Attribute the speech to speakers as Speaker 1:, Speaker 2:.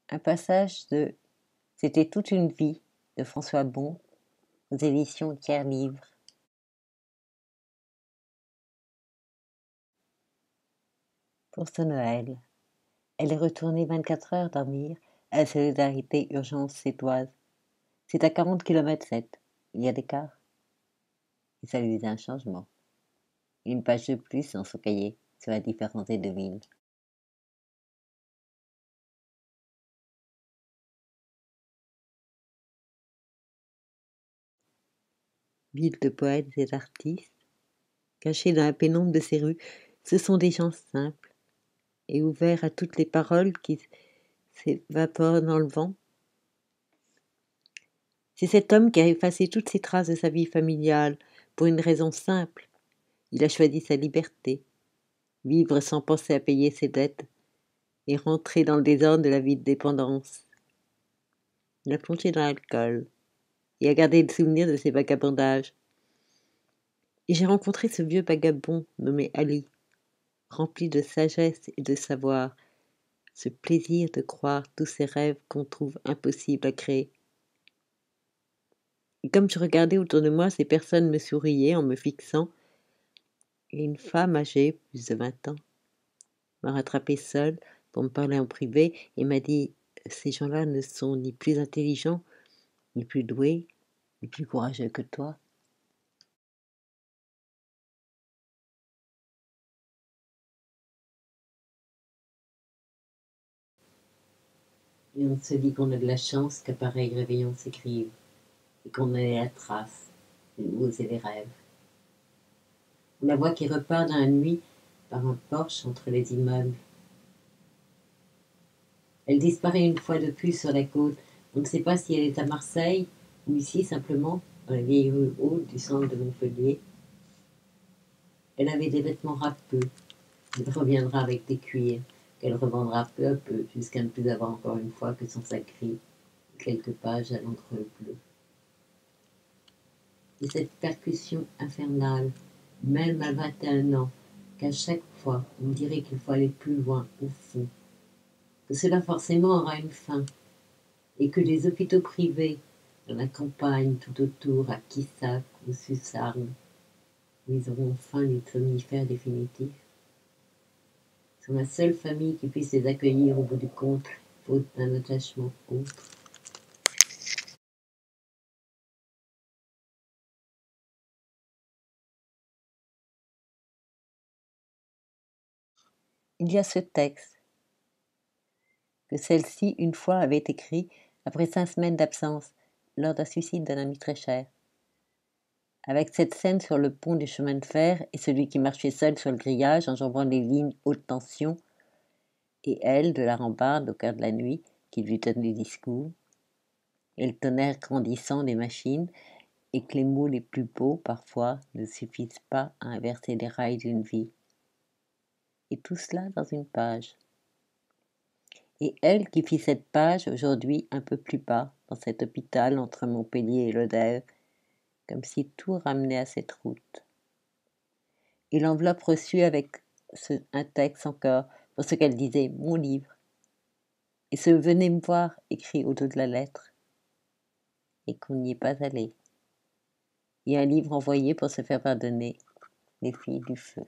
Speaker 1: Un passage de C'était toute une vie de François Bon aux éditions Tiers Livre. Pour ce Noël, elle est retournée 24 heures dormir à la Solidarité Urgence Sétoise. C'est à 40 km 7. Il y a d'écart. Et ça lui faisait un changement. Une page de plus dans son cahier sur la différence des deux villes. Ville de poètes et d'artistes, cachés dans la pénombre de ces rues, ce sont des gens simples et ouverts à toutes les paroles qui s'évaporent dans le vent. C'est cet homme qui a effacé toutes ses traces de sa vie familiale pour une raison simple. Il a choisi sa liberté, vivre sans penser à payer ses dettes et rentrer dans le désordre de la vie de dépendance. Il a plongé dans l'alcool et a gardé le souvenir de ses vagabondages. Et j'ai rencontré ce vieux vagabond nommé Ali, rempli de sagesse et de savoir, ce plaisir de croire tous ces rêves qu'on trouve impossibles à créer. Et comme je regardais autour de moi, ces personnes me souriaient en me fixant, et une femme âgée, plus de 20 ans, m'a rattrapée seule pour me parler en privé et m'a dit « Ces gens-là ne sont ni plus intelligents, ni plus doués, ni plus courageux que toi. » Et on se dit qu'on a de la chance qu'à pareil réveillon s'écrive, et qu'on ait la trace, les mots et les rêves. La voix qui repart dans la nuit par un porche entre les immeubles. Elle disparaît une fois de plus sur la côte. On ne sait pas si elle est à Marseille ou ici simplement, dans la vieille rue haute du centre de Montpellier. Elle avait des vêtements râpeux. Elle reviendra avec des cuirs qu'elle revendra peu à peu jusqu'à ne plus avoir encore une fois que son sac gris et quelques pages à l'encre bleue. Et cette percussion infernale, même à 21 ans, qu'à chaque fois on dirait qu'il faut aller plus loin au fond, que cela forcément aura une fin, et que les hôpitaux privés, dans la campagne tout autour, à Quissac ou Sussargues, où ils auront enfin les somnifères définitifs, sont la seule famille qui puisse les accueillir au bout du compte, faute d'un attachement autre. Il y a ce texte que celle-ci, une fois, avait écrit après 5 semaines d'absence, lors d'un suicide d'un ami très cher. Avec cette scène sur le pont du chemin de fer et celui qui marchait seul sur le grillage enjambant les lignes haute tension, et elle, de la rambarde au cœur de la nuit, qui lui donne des discours, et le tonnerre grandissant des machines, et que les mots les plus beaux, parfois, ne suffisent pas à inverser les rails d'une vie. Et tout cela dans une page. Et elle qui fit cette page aujourd'hui un peu plus bas, dans cet hôpital entre Montpellier et Lodève, comme si tout ramenait à cette route. Et l'enveloppe reçue avec un texte encore, pour ce qu'elle disait, mon livre. Et ce venez me voir, écrit au dos de la lettre. Et qu'on n'y est pas allé. Et un livre envoyé pour se faire pardonner, les filles du feu.